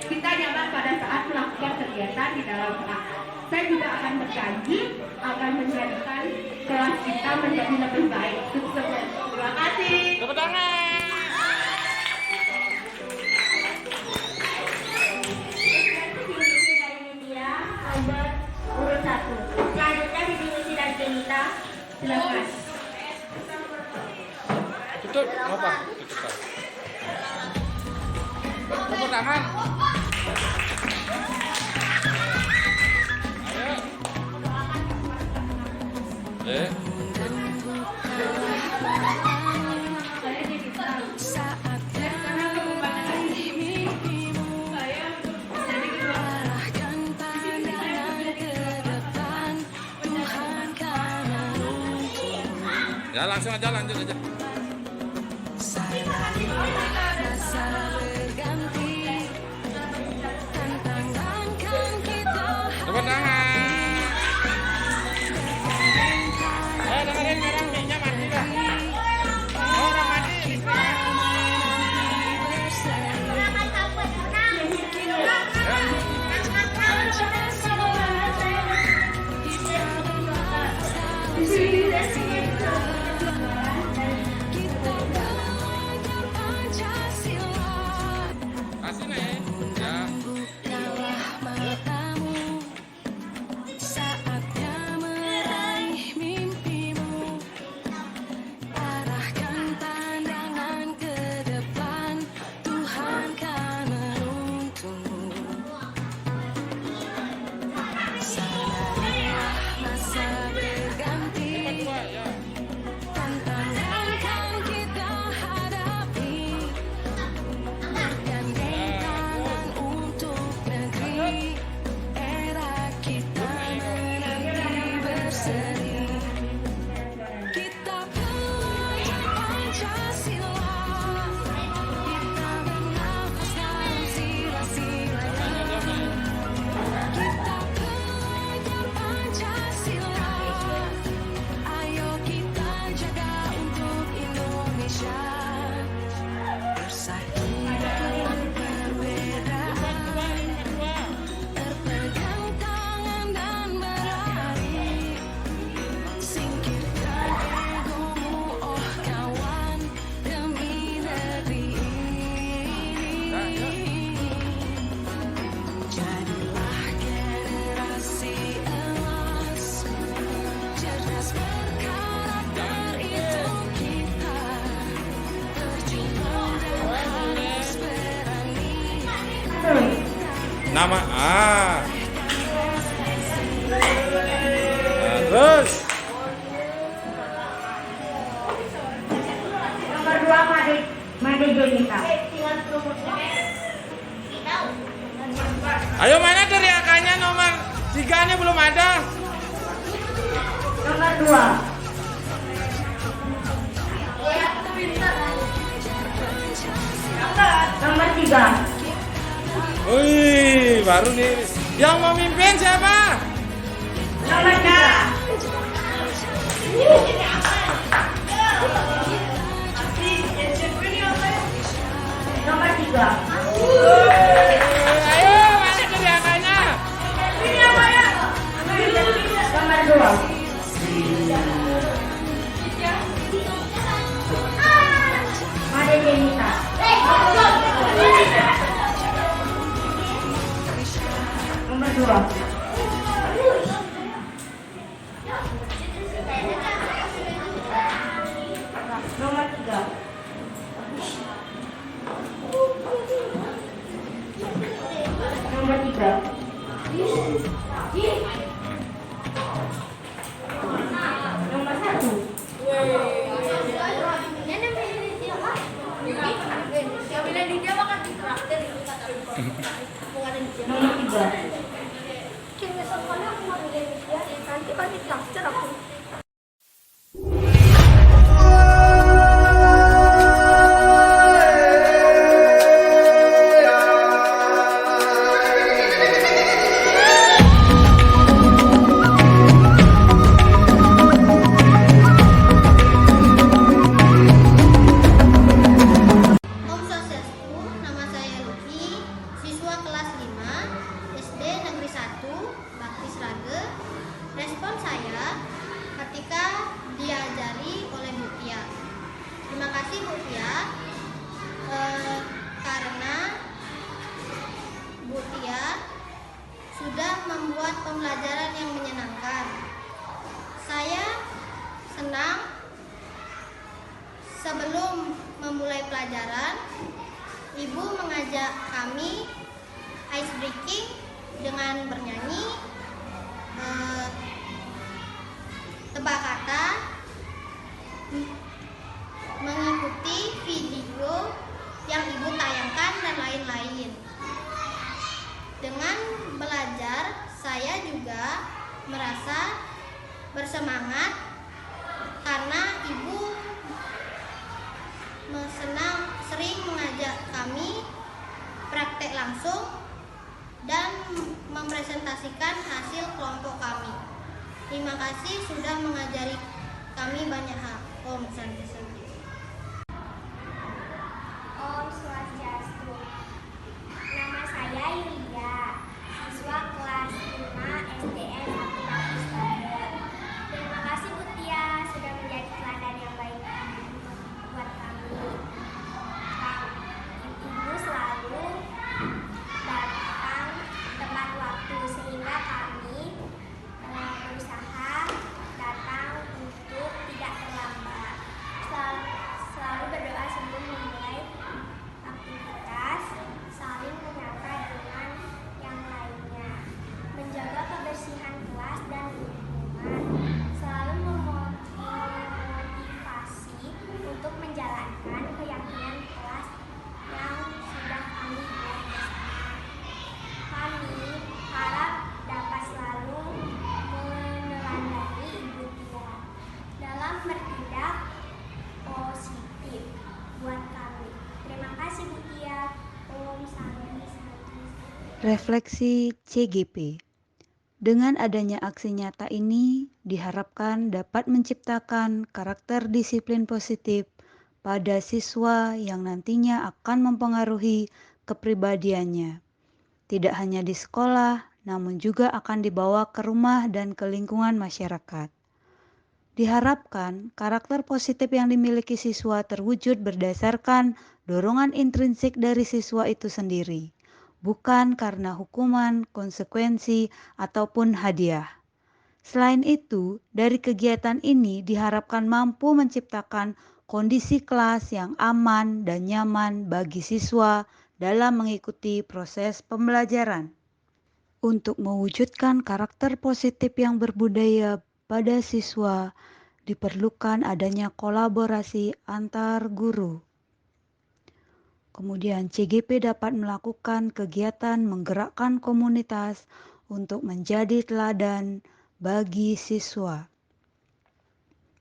kita nyaman pada saat melakukan kegiatan di dalam kelas. Saya juga akan berjanji akan menjadikan kelas kita menjadi lebih baik. Terima kasih. Tepuk tangan. Dari media nomor urut 1. Selanjutnya visi dari Benita. Silakan. Tutup, apa? Tutup. Tepuk tangan. Ayo. Saya Benita. Karena kebebasan ini saya jadi Ya langsung aja, lanjut aja. Tepuk tangan. Dengerin sekarang minyak mati lah. Orang mati. Nama terus Nomor 2 Made Jenita. ayo mana teriakannya nomor 3 nih belum ada. Nomor 2 Nomor 3 Wih, baru nih. Yang mau mimpin siapa? Nomor 3 Nomor 3 Ayo, mana teriakannya? Nomor 2 Made Jenita. Nomor 2 Nomor 3 Nomor 3 Nomor 1 Nomor 3 Om Swastiastu, nama saya Lucky, siswa kelas 5 SD Negeri 1, Bakti Srage. Respon saya ketika diajari oleh Bu Tia. Terima kasih Bu Tia, karena Bu Tia sudah membuat pembelajaran yang menyenangkan. Saya senang sebelum memulai pelajaran, Ibu mengajak kami ice breaking dengan bernyanyi, tebak kata, mengikuti video yang Ibu tayangkan dan lain-lain. Dengan belajar, saya juga merasa bersemangat karena Ibu sering mengajak kami praktek langsung dan mempresentasikan hasil kelompok kami. Terima kasih sudah mengajari kami banyak hal. Om Swastiastu. Om Swastiastu. Nama saya Yulia, siswa kelas 5 SDN 1 Bakti Srage. Terima kasih Bu Tia sudah menjadi teladan yang baik buat kami. Ibu selalu datang tepat waktu sehingga kami berusaha datang untuk tidak terlambat. Selalu berdoa sebelum memulai aktivitas, saling menyapa dengan yang lainnya, menjaga kebersihan kelas dan lingkungan, selalu memotivasi untuk menjalankan keyakinan kelas yang sudah kami buat bersama. Kami harap dapat selalu meneladani Ibu Tia dalam bertindak positif buat kami. Terima kasih Bu Tia. Om Santi. Refleksi CGP. Dengan adanya aksi nyata ini diharapkan dapat menciptakan karakter disiplin positif pada siswa yang nantinya akan mempengaruhi kepribadiannya. Tidak hanya di sekolah, namun juga akan dibawa ke rumah dan ke lingkungan masyarakat. Diharapkan karakter positif yang dimiliki siswa terwujud berdasarkan dorongan intrinsik dari siswa itu sendiri, bukan karena hukuman, konsekuensi, ataupun hadiah. Selain itu, dari kegiatan ini diharapkan mampu menciptakan kondisi kelas yang aman dan nyaman bagi siswa dalam mengikuti proses pembelajaran. Untuk mewujudkan karakter positif yang berbudaya pada siswa, diperlukan adanya kolaborasi antar guru. Kemudian CGP dapat melakukan kegiatan menggerakkan komunitas untuk menjadi teladan bagi siswa.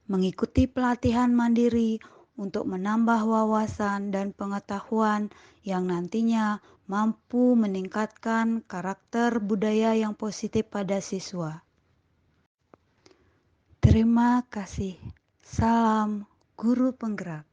Mengikuti pelatihan mandiri untuk menambah wawasan dan pengetahuan yang nantinya mampu meningkatkan karakter budaya yang positif pada siswa. Terima kasih. Salam Guru Penggerak.